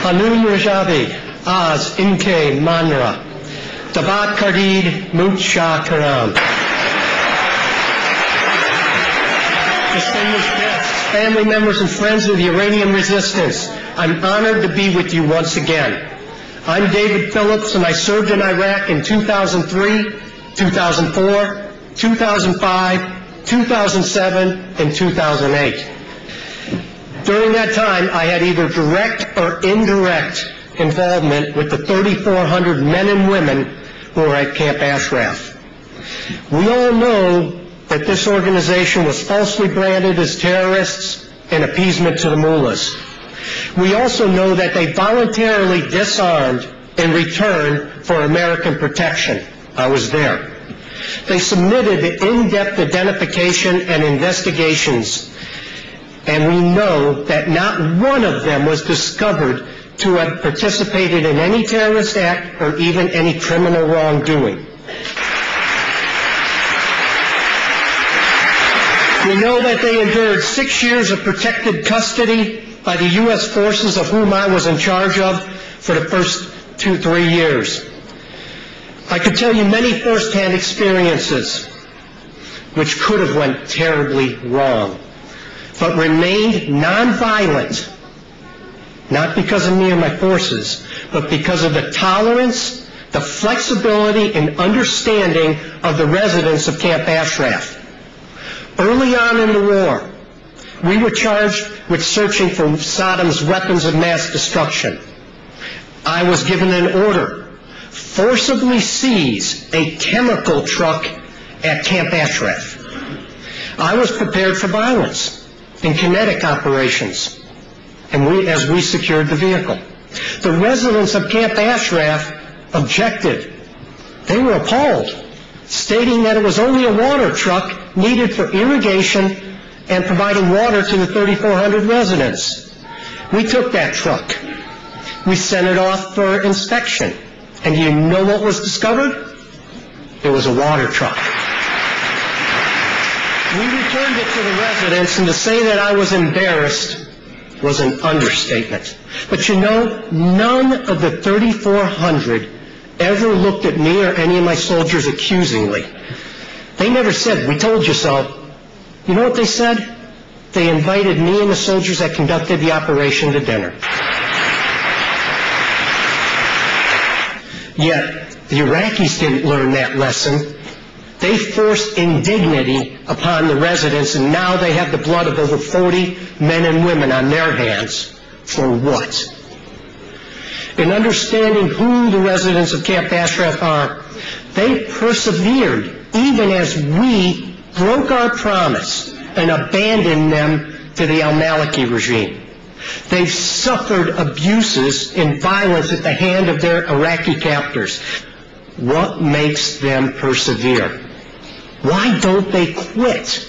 Hanun Rajabi, Az Inke Manra, Dabat Kardid Mucha Karam. Distinguished guests, family members and friends of the Iranian resistance, I'm honored to be with you once again. I'm David Phillips, and I served in Iraq in 2003, 2004, 2005, 2007, and 2008. During that time, I had either direct or indirect involvement with the 3,400 men and women who were at Camp Ashraf. We all know that this organization was falsely branded as terrorists and appeasement to the mullahs. We also know that they voluntarily disarmed in return for American protection. I was there. They submitted to in-depth identification and investigations, and we know that not one of them was discovered to have participated in any terrorist act or even any criminal wrongdoing. We know that they endured 6 years of protected custody by the U.S. forces, of whom I was in charge of for the first 2-3 years. I could tell you many first-hand experiences which could have went terribly wrong, but remained nonviolent, not because of me or my forces, but because of the tolerance, the flexibility, and understanding of the residents of Camp Ashraf. Early on in the war, we were charged with searching for Saddam's weapons of mass destruction. I was given an order: forcibly seize a chemical truck at Camp Ashraf. I was prepared for violence and kinetic operations, and as we secured the vehicle. The residents of Camp Ashraf objected. They were appalled, stating that it was only a water truck needed for irrigation and providing water to the 3,400 residents. We took that truck. We sent it off for inspection. And you know what was discovered? It was a water truck. We returned it to the residents, and to say that I was embarrassed was an understatement. But you know, none of the 3,400 ever looked at me or any of my soldiers accusingly. They never said, "We told you so." You know what they said? They invited me and the soldiers that conducted the operation to dinner. Yet, the Iraqis didn't learn that lesson. They forced indignity upon the residents, and now they have the blood of over 40 men and women on their hands. For what? In understanding who the residents of Camp Ashraf are, they persevered even as we broke our promise and abandoned them to the al-Maliki regime. They've suffered abuses and violence at the hand of their Iraqi captors. What makes them persevere? Why don't they quit?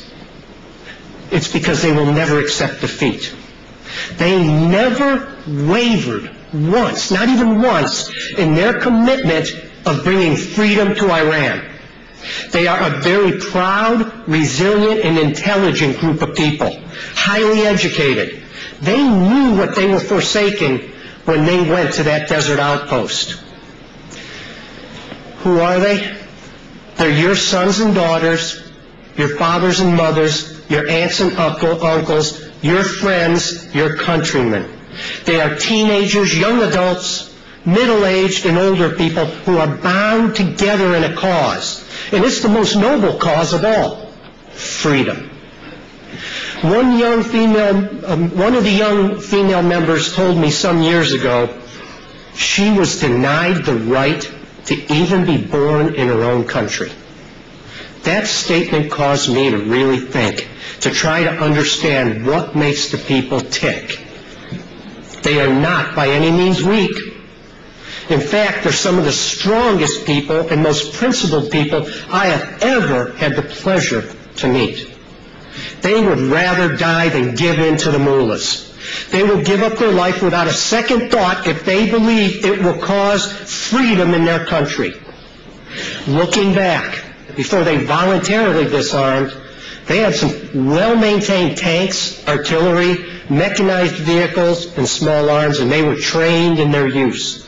It's because they will never accept defeat. They never wavered once, not even once, in their commitment of bringing freedom to Iran. They are a very proud, resilient, and intelligent group of people, highly educated. They knew what they were forsaking when they went to that desert outpost. Who are they? They're your sons and daughters, your fathers and mothers, your aunts and uncles, your friends, your countrymen. They are teenagers, young adults, middle-aged and older people who are bound together in a cause. And it's the most noble cause of all: freedom. One of the young female members told me some years ago she was denied the right to even be born in her own country. That statement caused me to really think, to try to understand what makes the people tick. They are not by any means weak. In fact, they're some of the strongest people and most principled people I have ever had the pleasure to meet. They would rather die than give in to the mullahs. They will give up their life without a second thought if they believe it will cause freedom in their country. Looking back, before they voluntarily disarmed, They had some well-maintained tanks, artillery, mechanized vehicles, and small arms, and they were trained in their use.